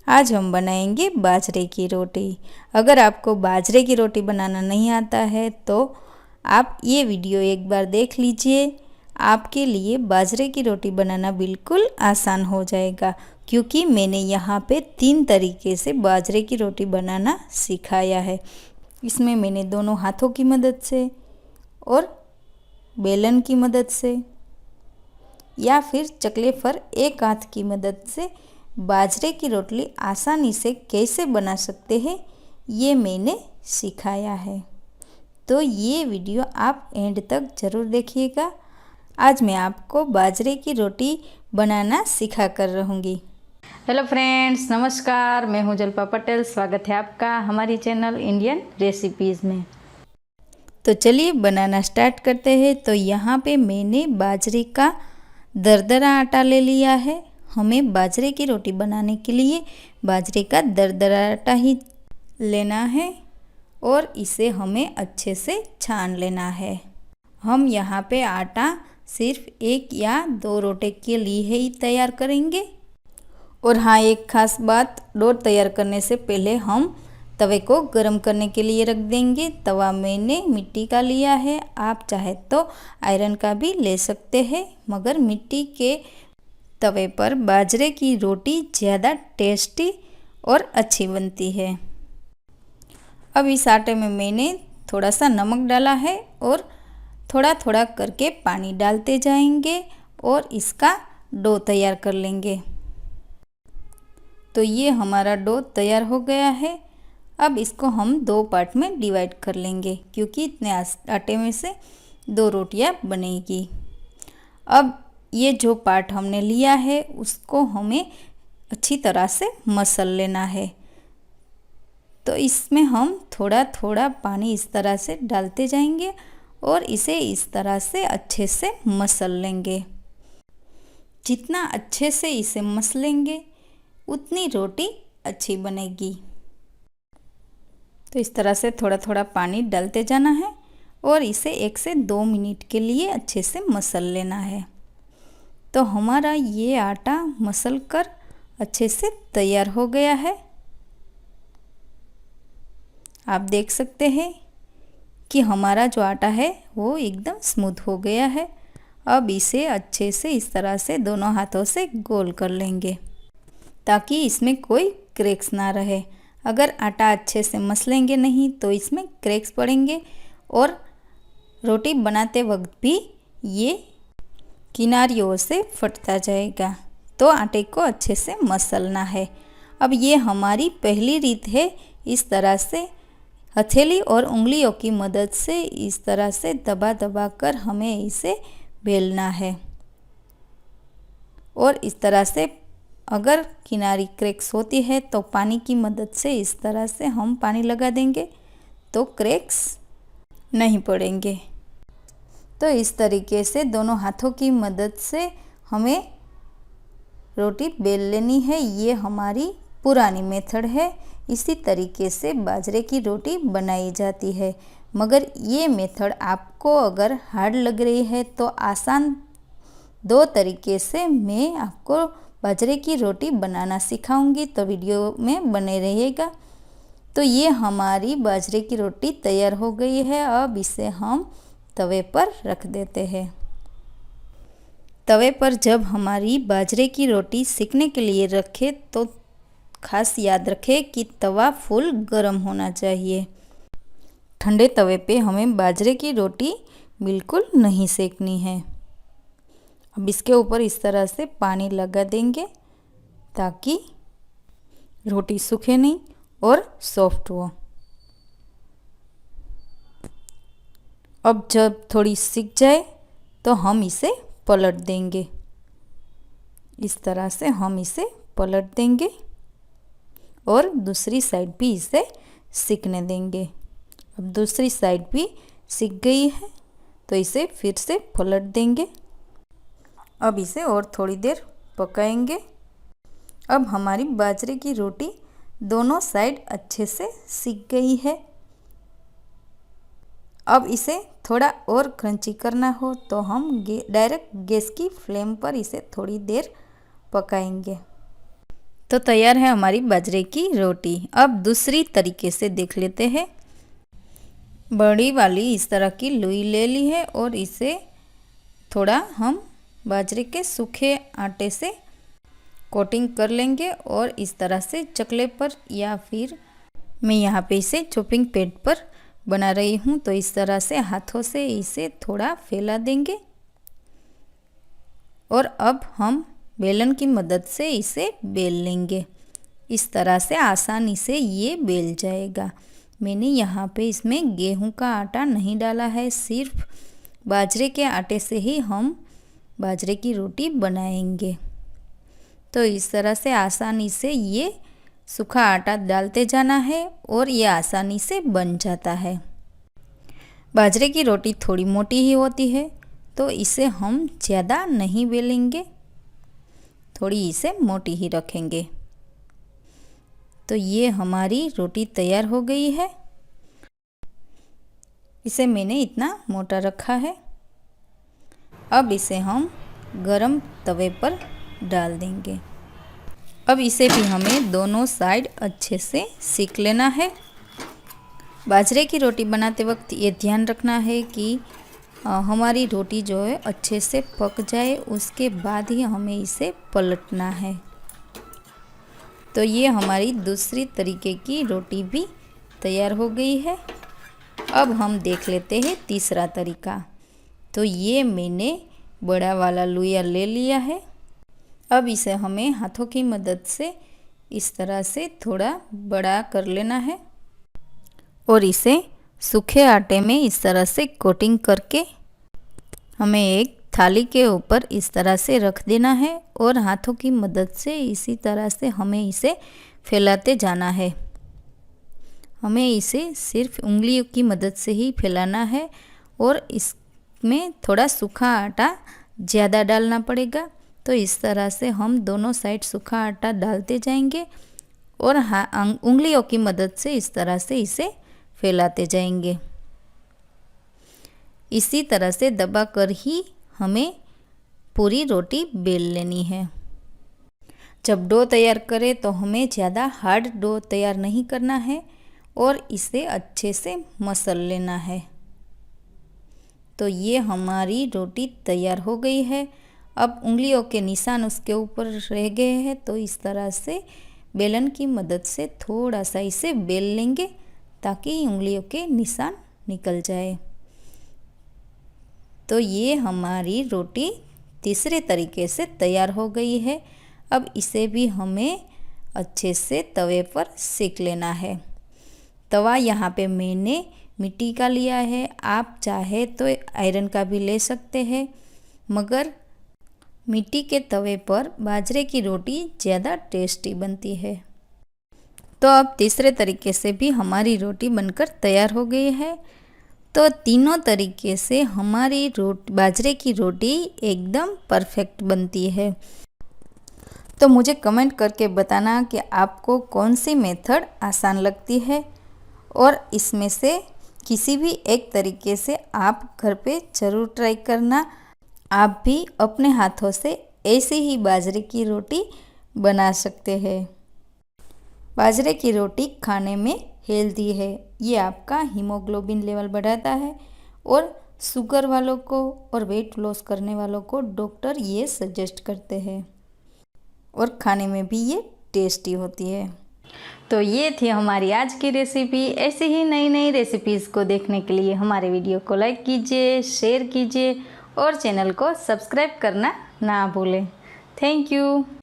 आज हम बनाएंगे बाजरे की रोटी। अगर आपको बाजरे की रोटी बनाना नहीं आता है तो आप ये वीडियो एक बार देख लीजिए। आपके लिए बाजरे की रोटी बनाना बिल्कुल आसान हो जाएगा, क्योंकि मैंने यहाँ पे 3 तरीके से बाजरे की रोटी बनाना सिखाया है। इसमें मैंने दोनों हाथों की मदद से और बेलन की मदद से या फिर चकले पर एक हाथ की मदद से बाजरे की रोटी आसानी से कैसे बना सकते हैं ये मैंने सिखाया है। तो ये वीडियो आप एंड तक ज़रूर देखिएगा। आज मैं आपको बाजरे की रोटी बनाना सिखा कर रहूँगी। हेलो फ्रेंड्स, नमस्कार। मैं हूँ जल्पा पटेल। स्वागत है आपका हमारी चैनल इंडियन रेसिपीज़ में। तो चलिए बनाना स्टार्ट करते हैं। तो यहाँ पे मैंने बाजरे का दरदरा आटा ले लिया है। हमें बाजरे की रोटी बनाने के लिए बाजरे का दरदरा आटा ही लेना है और इसे हमें अच्छे से छान लेना है। हम यहाँ पे आटा सिर्फ 1 या 2 रोटी के लिए ही तैयार करेंगे। और हाँ, एक ख़ास बात, डो तैयार करने से पहले हम तवे को गरम करने के लिए रख देंगे। तवा मैंने मिट्टी का लिया है, आप चाहे तो आयरन का भी ले सकते हैं, मगर मिट्टी के तवे पर बाजरे की रोटी ज़्यादा टेस्टी और अच्छी बनती है। अब इस आटे में मैंने थोड़ा सा नमक डाला है और थोड़ा थोड़ा करके पानी डालते जाएंगे और इसका डो तैयार कर लेंगे। तो ये हमारा डो तैयार हो गया है। अब इसको हम 2 पार्ट में डिवाइड कर लेंगे, क्योंकि इतने आटे में से 2 रोटियां बनेगी। अब ये जो पार्ट हमने लिया है उसको हमें अच्छी तरह से मसल लेना है। तो इसमें हम थोड़ा थोड़ा पानी इस तरह से डालते जाएंगे और इसे इस तरह से अच्छे से मसल लेंगे। जितना अच्छे से इसे मसलेंगे उतनी रोटी अच्छी बनेगी। तो इस तरह से थोड़ा थोड़ा पानी डालते जाना है और इसे 1 से 2 मिनट के लिए अच्छे से मसल लेना है। तो हमारा ये आटा मसल कर अच्छे से तैयार हो गया है। आप देख सकते हैं कि हमारा जो आटा है वो एकदम स्मूथ हो गया है। अब इसे अच्छे से इस तरह से दोनों हाथों से गोल कर लेंगे, ताकि इसमें कोई क्रैक्स ना रहे। अगर आटा अच्छे से मसलेंगे नहीं तो इसमें क्रैक्स पड़ेंगे और रोटी बनाते वक्त भी ये किनारियों से फटता जाएगा। तो आटे को अच्छे से मसलना है। अब ये हमारी पहली रीत है। इस तरह से हथेली और उंगलियों की मदद से इस तरह से दबा दबा कर हमें इसे बेलना है। और इस तरह से अगर किनारी क्रैक्स होती है तो पानी की मदद से इस तरह से हम पानी लगा देंगे तो क्रैक्स नहीं पड़ेंगे। तो इस तरीके से दोनों हाथों की मदद से हमें रोटी बेल लेनी है। ये हमारी पुरानी मेथड है। इसी तरीके से बाजरे की रोटी बनाई जाती है। मगर ये मेथड आपको अगर हार्ड लग रही है तो आसान 2 तरीके से मैं आपको बाजरे की रोटी बनाना सिखाऊंगी। तो वीडियो में बने रहिएगा। तो ये हमारी बाजरे की रोटी तैयार हो गई है। अब इसे हम तवे पर रख देते हैं। तवे पर जब हमारी बाजरे की रोटी सेकने के लिए रखें तो खास याद रखें कि तवा फुल गर्म होना चाहिए। ठंडे तवे पे हमें बाजरे की रोटी बिल्कुल नहीं सेकनी है। अब इसके ऊपर इस तरह से पानी लगा देंगे ताकि रोटी सूखे नहीं और सॉफ्ट हो। अब जब थोड़ी सिक जाए तो हम इसे पलट देंगे। इस तरह से हम इसे पलट देंगे और दूसरी साइड भी इसे सिकने देंगे। अब दूसरी साइड भी सिक गई है तो इसे फिर से पलट देंगे। अब इसे और थोड़ी देर पकाएंगे। अब हमारी बाजरे की रोटी दोनों साइड अच्छे से सिक गई है। अब इसे थोड़ा और क्रंची करना हो तो हम डायरेक्ट गैस की फ्लेम पर इसे थोड़ी देर पकाएंगे। तो तैयार है हमारी बाजरे की रोटी। अब दूसरी तरीके से देख लेते हैं। बड़ी वाली इस तरह की लोई ले ली है और इसे थोड़ा हम बाजरे के सूखे आटे से कोटिंग कर लेंगे और इस तरह से चकले पर या फिर मैं यहाँ पे इसे चॉपिंग पैड पर बना रही हूँ, तो इस तरह से हाथों से इसे थोड़ा फैला देंगे और अब हम बेलन की मदद से इसे बेल लेंगे। इस तरह से आसानी से ये बेल जाएगा। मैंने यहाँ पे इसमें गेहूं का आटा नहीं डाला है, सिर्फ बाजरे के आटे से ही हम बाजरे की रोटी बनाएंगे। तो इस तरह से आसानी से ये सूखा आटा डालते जाना है और ये आसानी से बन जाता है। बाजरे की रोटी थोड़ी मोटी ही होती है, तो इसे हम ज़्यादा नहीं बेलेंगे, थोड़ी इसे मोटी ही रखेंगे। तो ये हमारी रोटी तैयार हो गई है। इसे मैंने इतना मोटा रखा है। अब इसे हम गरम तवे पर डाल देंगे। अब इसे भी हमें दोनों साइड अच्छे से सेक लेना है। बाजरे की रोटी बनाते वक्त ये ध्यान रखना है कि हमारी रोटी जो है अच्छे से पक जाए, उसके बाद ही हमें इसे पलटना है। तो ये हमारी दूसरी तरीके की रोटी भी तैयार हो गई है। अब हम देख लेते हैं तीसरा तरीका। तो ये मैंने बड़ा वाला लोया ले लिया है। अब इसे हमें हाथों की मदद से इस तरह से थोड़ा बड़ा कर लेना है और इसे सूखे आटे में इस तरह से कोटिंग करके हमें एक थाली के ऊपर इस तरह से रख देना है और हाथों की मदद से इसी तरह से हमें इसे फैलाते जाना है। हमें इसे सिर्फ उंगलियों की मदद से ही फैलाना है और इसमें थोड़ा सूखा आटा ज़्यादा डालना पड़ेगा। तो इस तरह से हम दोनों साइड सूखा आटा डालते जाएंगे और उंगलियों की मदद से इस तरह से इसे फैलाते जाएंगे। इसी तरह से दबाकर ही हमें पूरी रोटी बेल लेनी है। जब डो तैयार करें तो हमें ज़्यादा हार्ड डो तैयार नहीं करना है और इसे अच्छे से मसल लेना है। तो ये हमारी रोटी तैयार हो गई है। अब उंगलियों के निशान उसके ऊपर रह गए हैं, तो इस तरह से बेलन की मदद से थोड़ा सा इसे बेल लेंगे ताकि उंगलियों के निशान निकल जाए। तो ये हमारी रोटी तीसरे तरीके से तैयार हो गई है। अब इसे भी हमें अच्छे से तवे पर सेक लेना है। तवा यहाँ पे मैंने मिट्टी का लिया है, आप चाहे तो आयरन का भी ले सकते हैं, मगर मिट्टी के तवे पर बाजरे की रोटी ज़्यादा टेस्टी बनती है। तो अब तीसरे तरीके से भी हमारी रोटी बनकर तैयार हो गई है। तो तीनों तरीके से हमारी बाजरे की रोटी एकदम परफेक्ट बनती है। तो मुझे कमेंट करके बताना कि आपको कौन सी मेथड आसान लगती है और इसमें से किसी भी एक तरीके से आप घर पे ज़रूर ट्राई करना। आप भी अपने हाथों से ऐसी ही बाजरे की रोटी बना सकते हैं। बाजरे की रोटी खाने में हेल्दी है, ये आपका हीमोग्लोबिन लेवल बढ़ाता है और शुगर वालों को और वेट लॉस करने वालों को डॉक्टर ये सजेस्ट करते हैं और खाने में भी ये टेस्टी होती है। तो ये थी हमारी आज की रेसिपी। ऐसे ही नई नई रेसिपीज़ को देखने के लिए हमारे वीडियो को लाइक कीजिए, शेयर कीजिए और चैनल को सब्सक्राइब करना ना भूलें। Thank you.